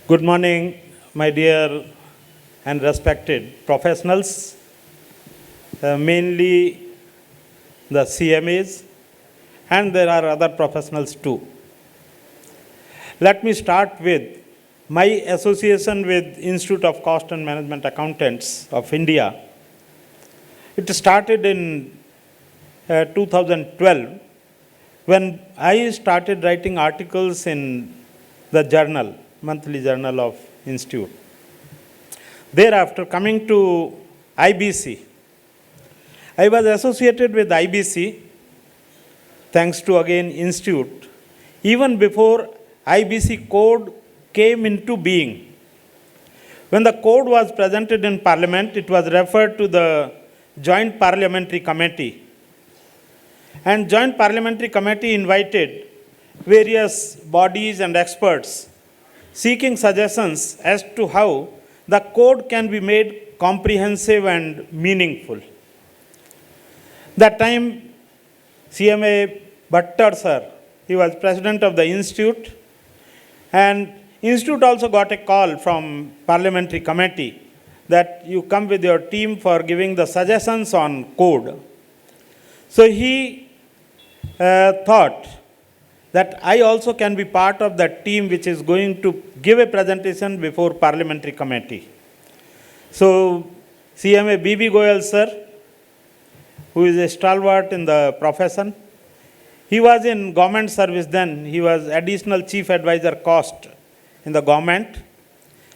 Good morning, my dear and respected professionals, mainly the CMAs, and there are other professionals too. Let me start with my association with Institute of Cost and Management Accountants of India. It started in 2012 when I started writing articles in the journal, monthly journal of Institute. Thereafter, coming to IBC, I was associated with IBC, thanks to again Institute, even before IBC code came into being. When the code was presented in Parliament, it was referred to the Joint Parliamentary Committee. And Joint Parliamentary Committee invited various bodies and experts seeking suggestions as to how the code can be made comprehensive and meaningful. That time, CMA Bhattar sir, he was president of the Institute, and Institute also got a call from Parliamentary Committee that you come with your team for giving the suggestions on code. So he thought that I also can be part of that team which is going to give a presentation before Parliamentary Committee. So CMA B.B. Goyal sir, who is a stalwart in the profession, he was in government service then. He was additional chief advisor cost in the government.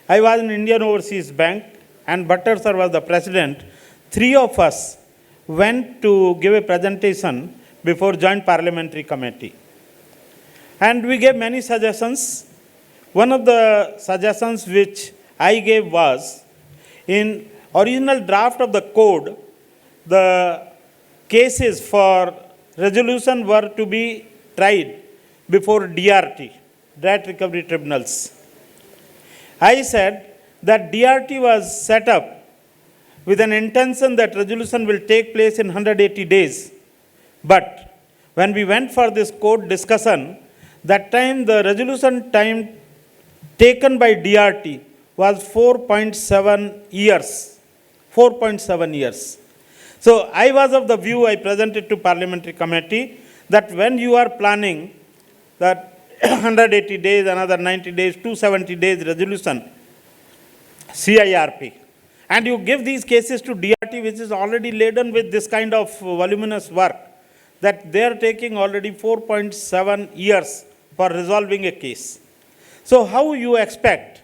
I was in Indian Overseas Bank and Bhattar sir was the president. Three of us went to give a presentation before Joint Parliamentary Committee. And we gave many suggestions. One of the suggestions which I gave was, in original draft of the code, the cases for resolution were to be tried before DRT, Debt Recovery Tribunals. I said that DRT was set up with an intention that resolution will take place in 180 days. But when we went for this code discussion, that time the resolution time taken by DRT was 4.7 years. 4.7 years. So I was of the view, I presented to Parliamentary Committee, that when you are planning that 180 days, another 90 days, 270 days resolution, CIRP, and you give these cases to DRT, which is already laden with this kind of voluminous work, that they are taking already 4.7 years for resolving a case. So how you expect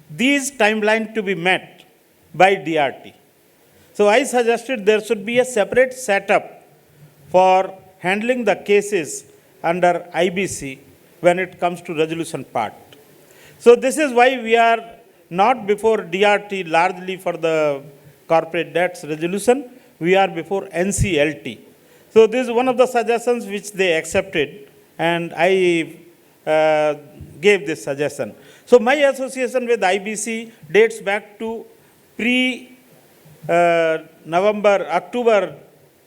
these timelines to be met by DRT? So I suggested there should be a separate setup for handling the cases under IBC when it comes to resolution part. So this is why we are not before DRT largely for the corporate debts resolution, we are before NCLT. So this is one of the suggestions which they accepted, and I gave this suggestion. So my association with IBC dates back to October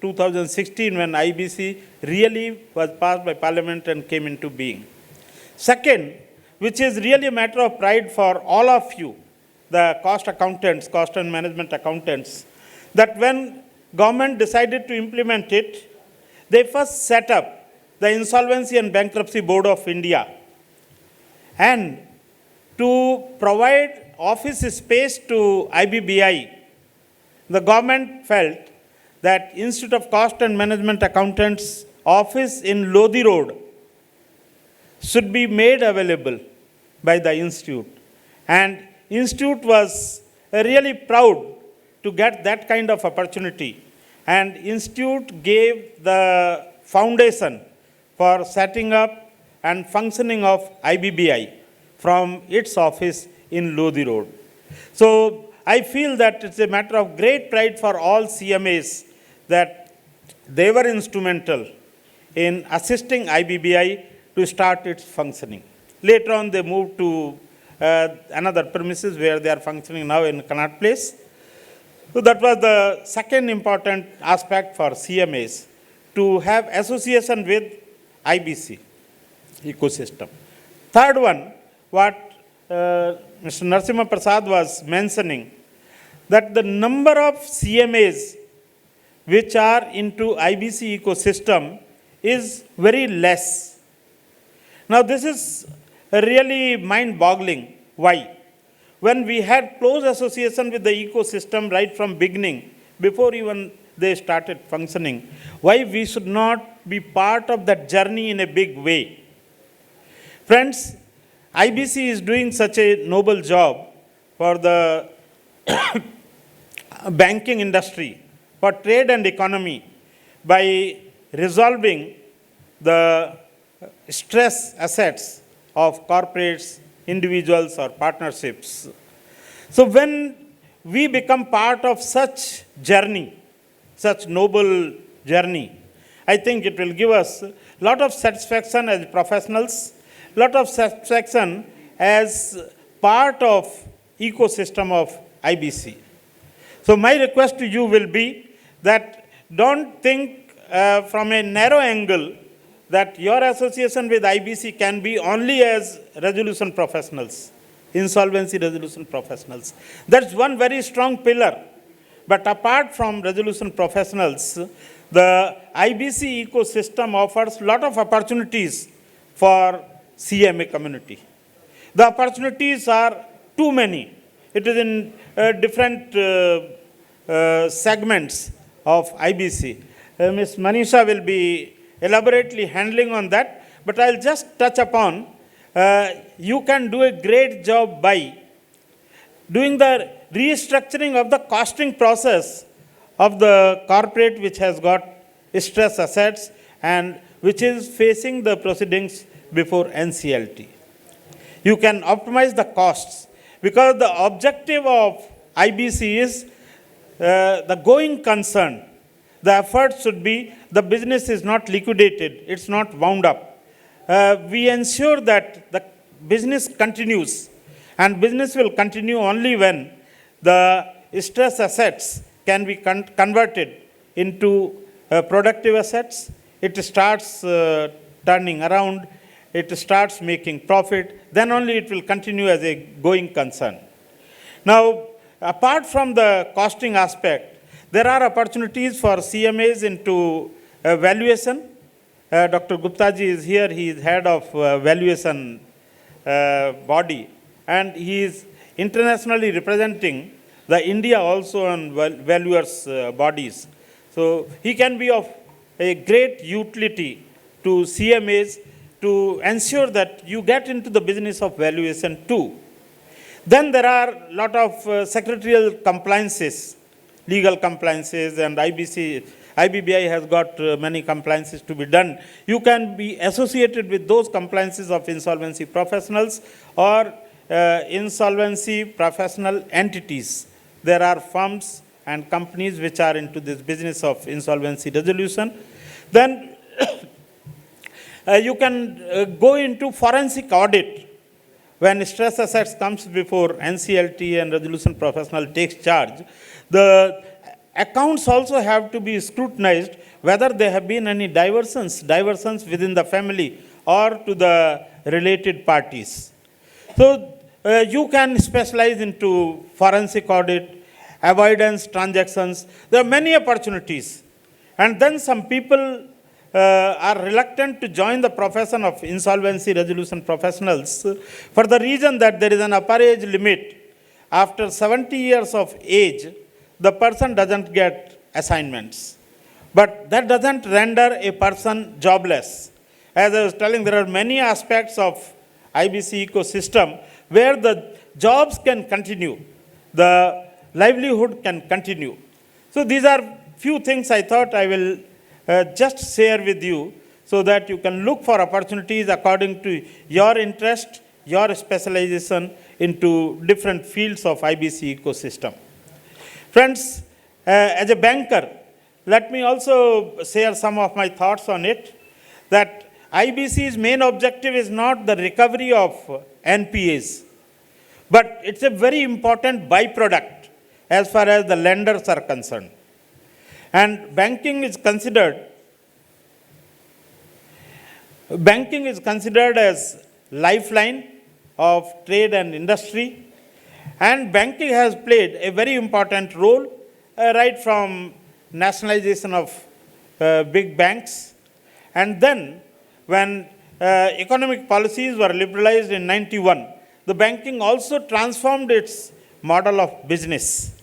2016 when IBC really was passed by Parliament and came into being. Second, which is really a matter of pride for all of you, the cost accountants, cost and management accountants, that when government decided to implement it, they first set up the Insolvency and Bankruptcy Board of India. And to provide office space to IBBI, the government felt that Institute of Cost and Management Accountants office in Lodi Road should be made available by the Institute. And Institute was really proud to get that kind of opportunity. And Institute gave the foundation for setting up and functioning of IBBI from its office in Lodi Road. So I feel that it's a matter of great pride for all CMAs that they were instrumental in assisting IBBI to start its functioning. Later on, they moved to another premises where they are functioning now in Connaught Place. So that was the second important aspect for CMAs, to have association with IBC ecosystem. Third one, what Mr. Narasimha Prasad was mentioning, that the number of CMAs which are into IBC ecosystem is very less. Now, this is really mind-boggling. Why? When we had close association with the ecosystem right from beginning, before even they started functioning, why we should not be part of that journey in a big way? Friends, IBC is doing such a noble job for the banking industry, for trade and economy, by resolving the stress assets of corporates, individuals, or partnerships. So when we become part of such journey, such noble journey, I think it will give us a lot of satisfaction as professionals, lot of satisfaction as part of ecosystem of IBC. So my request to you will be that don't think from a narrow angle that your association with IBC can be only as resolution professionals, insolvency resolution professionals. That's one very strong pillar. But apart from resolution professionals, the IBC ecosystem offers a lot of opportunities for CMA community. The opportunities are too many. It is in different segments of IBC. Ms. Manisha will be elaborately handling on that, but I'll just touch upon, you can do a great job by doing the restructuring of the costing process of the corporate which has got stress assets and which is facing the proceedings before NCLT. You can optimize the costs, because the objective of IBC is the going concern. The effort should be the business is not liquidated, it's not wound up. We ensure that the business continues, and business will continue only when the stress assets can be converted into productive assets. It starts turning around, it starts making profit, then only it will continue as a going concern. Now, apart from the costing aspect, there are opportunities for CMAs into valuation. Dr. Gupta ji is here, he is head of valuation body, and he is internationally representing the India also on valuers bodies. So he can be of a great utility to CMAs to ensure that you get into the business of valuation too. Then there are a lot of secretarial compliances, legal compliances, and IBBI has got many compliances to be done. You can be associated with those compliances of insolvency professionals or insolvency professional entities. There are firms and companies which are into this business of insolvency resolution. Then you can go into forensic audit. When stress assets comes before NCLT and resolution professional takes charge, the accounts also have to be scrutinized whether there have been any diversions within the family or to the related parties. So you can specialize into forensic audit, avoidance transactions. There are many opportunities. And then some people are reluctant to join the profession of insolvency resolution professionals for the reason that there is an upper age limit. After 70 years of age, the person doesn't get assignments. But that doesn't render a person jobless. As I was telling, there are many aspects of IBC ecosystem where the jobs can continue, the livelihood can continue. So these are few things I thought I will just share with you so that you can look for opportunities according to your interest, your specialization into different fields of IBC ecosystem. Friends, as a banker, let me also share some of my thoughts on it, that IBC's main objective is not the recovery of NPAs, but it's a very important byproduct as far as the lenders are concerned. And banking is considered as lifeline of trade and industry. And banking has played a very important role right from nationalization of big banks. And then when economic policies were liberalized in 91, the banking also transformed its model of business.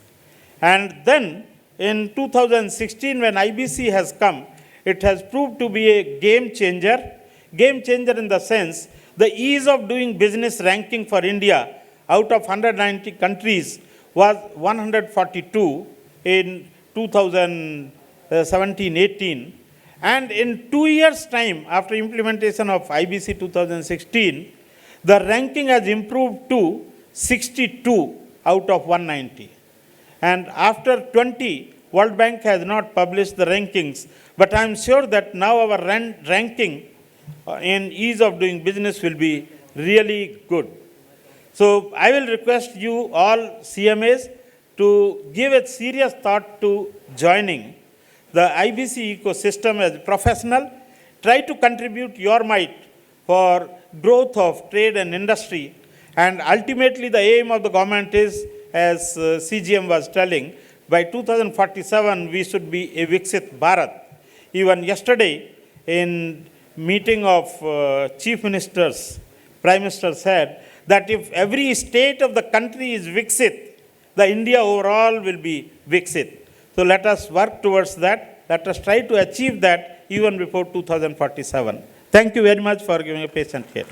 And then in 2016, when IBC has come, it has proved to be a game changer in the sense the ease of doing business ranking for India out of 190 countries was 142 in 2017-18. And in 2 years' time, after implementation of IBC 2016, the ranking has improved to 62 out of 190. And after 20, World Bank has not published the rankings, but I am sure that now our ranking in ease of doing business will be really good. So I will request you all CMAs to give a serious thought to joining the IBC ecosystem as a professional. Try to contribute your might for growth of trade and industry. And ultimately the aim of the government is, as CGM was telling, by 2047 we should be a Viksit Bharat. Even yesterday in meeting of chief ministers, Prime Minister said that if every state of the country is Viksit, the India overall will be Viksit. So let us work towards that. Let us try to achieve that even before 2047. Thank you very much for giving a patient here.